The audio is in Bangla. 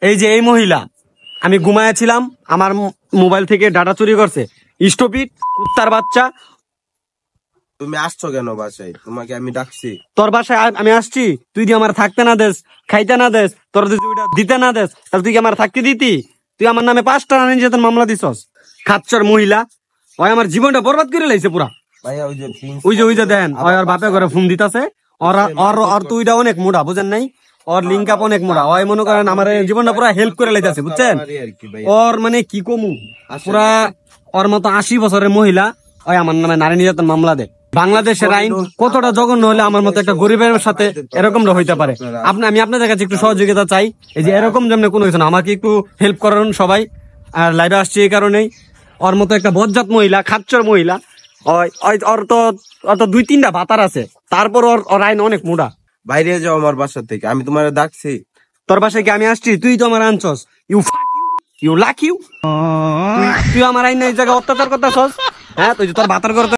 এই যে এই মহিলা, আমি ঘুমায়াছিলাম, আমার মোবাইল থেকে ডাটা চুরি করছে। স্টুপিড কুত্তার বাচ্চা। তুমি আসছো কেন বাসায়? তোমাকে আমি ডাকছি। তোর বাসায় আমি আসছি, তুই যদি আমার থাকতে না দেস, খাইতে না দেস, তোর যদি ওইটা দিতে না দেস, তাহলে তুই কি আমার থাকতে দিতি? তুই আমার নামে 5টা নির্যাতন মামলা দিছস। খাচ্চর মহিলা, ওই আমার জীবনটা বরবাদ করে লাইছে পুরা। ভাইয়া ওই যে দেন, ওই ওর বাপে ঘরে ফোন দিতেছে। ওর তুইটা অনেক মোটা, বুঝেন নাই? ওর লিঙ্ক আপ অনেক মোটা। ওই মনে করেন আমার জীবনটা পুরা হেল্প করে লাইতেছে, বুঝছেন? ওর মানে কি কমু, পুরা ওর মতো 80 বছরের মহিলা ওই আমার নামে নারী নির্যাতন মামলা দেয়। বাংলাদেশের আইন কতটা জঘন্য হলে আমার মতো একটা গরিবের সাথে এরকমটা হইতে পারে? আমি আপনাদের কাছে একটু সহযোগিতা চাই। এই যে এরকম যেমন কোনো কিছু না, আমাকে একটু হেল্প করুন সবাই। আর লাইভে আসছি এই কারণেই, ওর মতো একটা বজ্জাত মহিলা, খাচ্চর মহিলা, ওর তো 2-3টা ভাতার আছে, তারপর ওর আইন অনেক মোটা। বাইরে যাও আমার বাসা থেকে, আমি তোমার ডাকছি। তোর বাসায় কি আমি আসছি? তুই তো আমার আনছস। You luck you. তুই আমার আইন এই জায়গায় অত্যাচার করতেছস। হ্যাঁ, তুই তোর ভাতার করতে